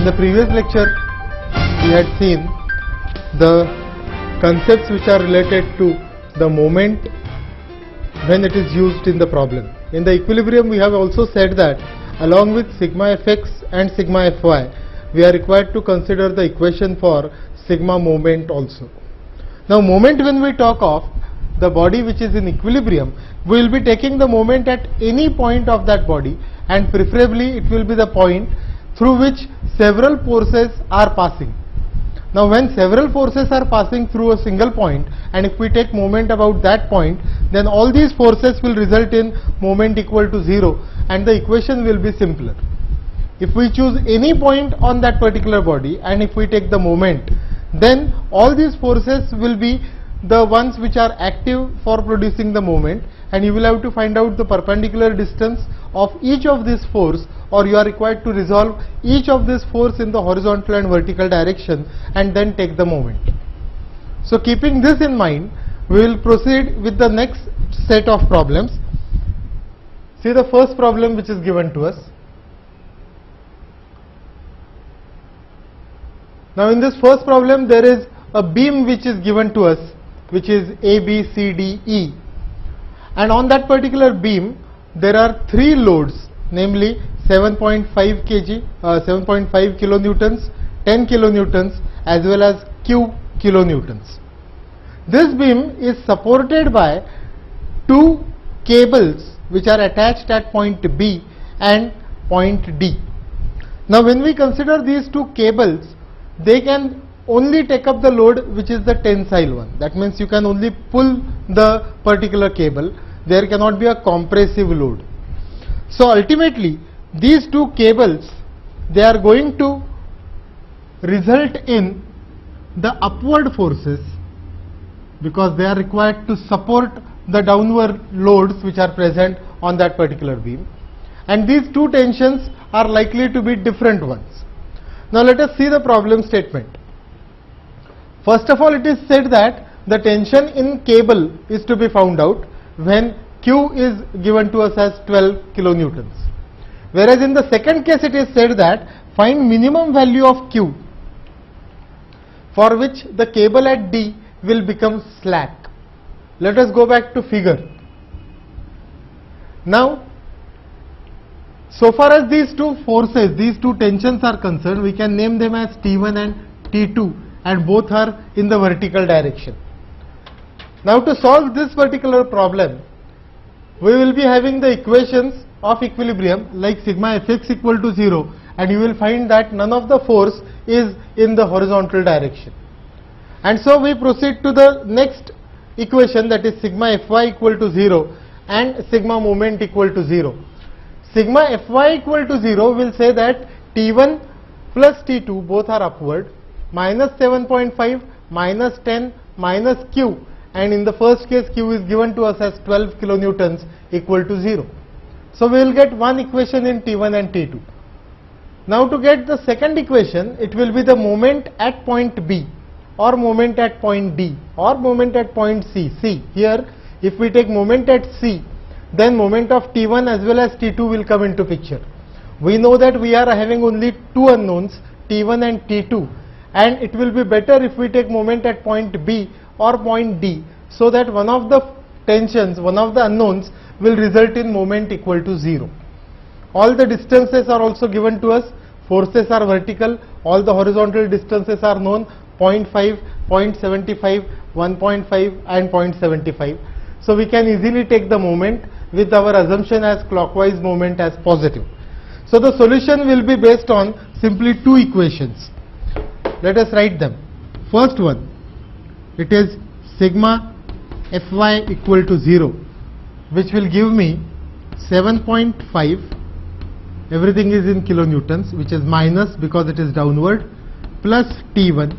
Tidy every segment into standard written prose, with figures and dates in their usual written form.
In the previous lecture, we had seen the concepts which are related to the moment when it is used in the problem. In the equilibrium, we have also said that along with sigma fx and sigma fy, we are required to consider the equation for sigma moment also. Now, moment, when we talk of the body which is in equilibrium, we will be taking the moment at any point of that body, and preferably it will be the point through which several forces are passing. Now, when several forces are passing through a single point, and if we take moment about that point, then all these forces will result in moment equal to 0, and the equation will be simpler. If we choose any point on that particular body, and if we take the moment, then all these forces will be the ones which are active for producing the moment, and you will have to find out the perpendicular distance of each of these force, or you are required to resolve each of these force in the horizontal and vertical direction and then take the moment. So, keeping this in mind, we will proceed with the next set of problems. See the first problem which is given to us. Now, in this first problem, there is a beam which is given to us, which is A, B, C, D, E, and on that particular beam there are three loads, namely 7.5 kg, 7.5 kilonewtons, 10 kilonewtons, as well as Q kilonewtons. This beam is supported by two cables which are attached at point B and point D. Now, when we consider these two cables, they can only take up the load which is the tensile one. That means you can only pull the particular cable. There cannot be a compressive load. So, ultimately these two cables, they are going to result in the upward forces, because they are required to support the downward loads which are present on that particular beam, and these two tensions are likely to be different ones. Now, let us see the problem statement. First of all, it is said that the tension in cable is to be found out when Q is given to us as 12 kilonewtons. Whereas in the second case, it is said that find minimum value of Q, for which the cable at D will become slack. Let us go back to figure. Now, so far as these two forces, these two tensions are concerned, we can name them as T1 and T2, and both are in the vertical direction. Now, to solve this particular problem, we will be having the equations of equilibrium like sigma fx equal to 0, and you will find that none of the force is in the horizontal direction. And so, we proceed to the next equation, that is sigma fy equal to 0 and sigma moment equal to 0. Sigma fy equal to 0 will say that T1 plus T2 both are upward, minus 7.5, minus 10, minus Q, and in the first case Q is given to us as 12 kilonewtons equal to 0. So, we will get one equation in T1 and T2. Now, to get the second equation, it will be the moment at point B, or moment at point D, or moment at point C. See, here if we take moment at C, then moment of T1 as well as T2 will come into picture. We know that we are having only two unknowns, T1 and T2, and it will be better if we take moment at point B or point D, so that one of the tensions, one of the unknowns will result in moment equal to 0. All the distances are also given to us, forces are vertical, all the horizontal distances are known, 0.5, 0.75, 1.5 and 0.75. So, we can easily take the moment with our assumption as clockwise moment as positive. So, the solution will be based on simply two equations. Let us write them. First one, it is sigma fy equal to 0, which will give me 7.5, everything is in kilonewtons, which is minus because it is downward, plus T1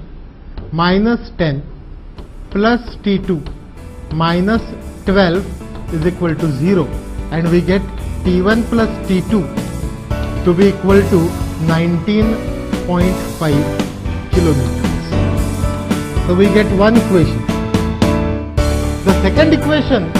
minus 10 plus T2 minus 12 is equal to 0, and we get T1 plus T2 to be equal to 19.5 kilonewtons. So, we get one equation. The second equation